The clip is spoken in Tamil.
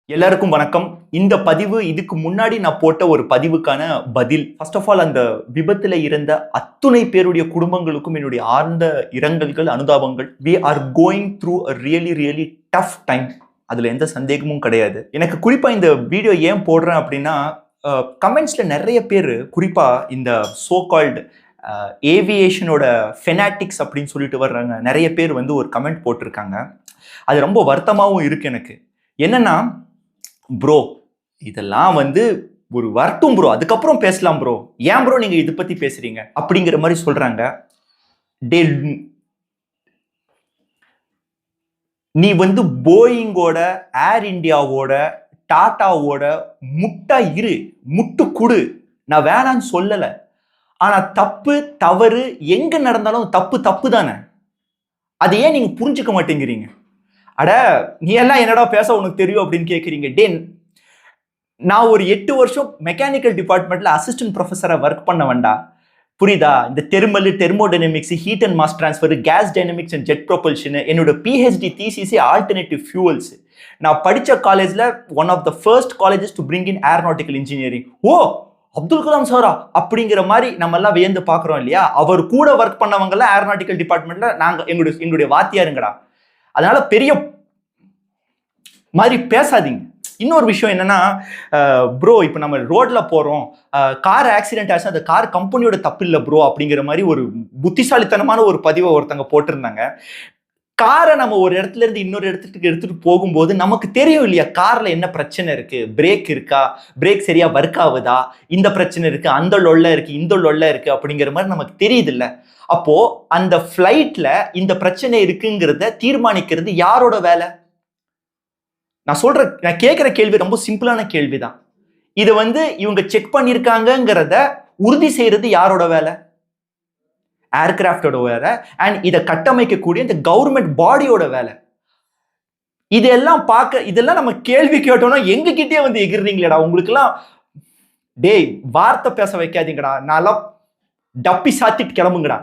எல்லாருக்கும் வணக்கம். இந்த பதிவு இதுக்கு முன்னாடி நான் போட்ட ஒரு பதிவுக்கான பதில். ஃபர்ஸ்ட் ஆஃப் ஆல் அந்த விபத்துல இறந்த அத்துணை பேருடைய குடும்பங்களுக்கும் என்னுடைய ஆழ்ந்த இரங்கல்கள், அனுதாபங்கள். We are going through a really tough time. அதுல எந்த சந்தேகமும் கிடையாது. எனக்கு குறிப்பா இந்த வீடியோ ஏன் போடுறேன் அப்படின்னா, கமெண்ட்ஸ்ல நிறைய பேர் குறிப்பா இந்த சோ கால்டு ஏவியேஷனோட ஃபெனாட்டிக்ஸ் அப்படின்னு சொல்லிட்டு வர்றாங்க நிறைய பேர் வந்து ஒரு கமெண்ட் போட்டிருக்காங்க. அது ரொம்ப வருத்தமாகவும் இருக்கு எனக்கு. என்னன்னா, ப்ரோ இதெல்லாம் வந்து ஒரு வரட்டும் ப்ரோ, அதுக்கப்புறம் பேசலாம் ப்ரோ, ஏன் ப்ரோ நீங்க இதை பத்தி பேசுறீங்க அப்படிங்கிற மாதிரி சொல்றாங்க. டே, நீ வந்து போயிங்கோட, ஏர் இந்தியாவோட, டாட்டாவோட முட்டா இரு, முட்டு குடு, நான் வேணான்னு சொல்லல. ஆனா தப்பு தவறு எங்க நடந்தாலும் தப்பு தப்பு தானே. அதை ஏன் நீங்க புரிஞ்சுக்க மாட்டேங்கிறீங்க? அட நீ எல்லாம் என்னடா பேச உனக்கு தெரியும் அப்படின்னு கேட்குறீங்க. டே, நான் ஒரு 8 வருஷம் மெக்கானிக்கல் டிபார்ட்மெண்ட்ல அசிஸ்டன்ட் ப்ரொஃபஸரா ஒர்க் பண்ண வேண்டாம், புரியுதா? இந்த thermal, thermodynamics, heat and mass transfer, gas dynamics and jet propulsion, என்னோட பிஹெச்டி தீசிஸ் ஆல்டர்னேட்டிவ் ஃபியூவல்ஸ். நான் படித்த காலேஜில் one of the first colleges to bring in aeronautical engineering. ஓ, அப்துல் கலாம் சாரா அப்படிங்கிற மாதிரி நம்ம எல்லாம் வியந்து பார்க்குறோம் இல்லையா? அவர் கூட ஒர்க் பண்ணவங்கலாம் ஏரோநாட்டிக்கல் டிபார்ட்மெண்ட்ல நாங்கள் எங்களுடைய வாத்தியாருங்கடா. அதனால பெரிய மாதிரி பேசாதீங்க. இன்னொரு விஷயம் என்னன்னா, ப்ரோ இப்போ நம்ம ரோட்ல போறோம், கார் ஆக்சிடென்ட் ஆச்சு, அந்த கார் கம்பெனியோட தப்பு இல்லை ப்ரோ அப்படிங்கிற மாதிரி ஒரு புத்திசாலித்தனமான ஒரு பதிவை ஒருத்தங்க போட்டிருந்தாங்க. காரை நம்ம ஒரு இடத்துல இருந்து இன்னொரு இடத்துக்கு எடுத்துட்டு போகும்போது நமக்கு தெரியும் இல்லையா, கார்ல என்ன பிரச்சனை இருக்கு, பிரேக் இருக்கா, பிரேக் சரியா ஒர்க் ஆகுதா, இந்த பிரச்சனை இருக்கு, அந்த லொல்ல இருக்கு, இந்த லொல்ல இருக்கு அப்படிங்கிற மாதிரி நமக்கு தெரியுது இல்ல. அப்போ அந்த ஃபிளைட்ல இந்த பிரச்சனை இருக்குங்கிறத தீர்மானிக்கிறது யாரோட வேலை? நான் கேட்கிற கேள்வி ரொம்ப சிம்பிளான கேள்விதான். இதை வந்து இவங்க செக் பண்ணியிருக்காங்கிறத உறுதி செய்யறது யாரோட வேலை? ஏர்கிராஃப்டோட வேலை. அண்ட் இதை கட்டமைக்கக்கூடிய இந்த கவர்மெண்ட் பாடியோட வேலை. இதெல்லாம் நம்ம கேள்வி கேட்டோம்னா எங்க கிட்டே வந்து எகிர்றீங்களேடா. உங்களுக்கு எல்லாம் டேய் வார்த்தை பேச வைக்காதீங்கடா, நான்லாம் டப்பி சாத்திட்டு கிளம்புங்கடா.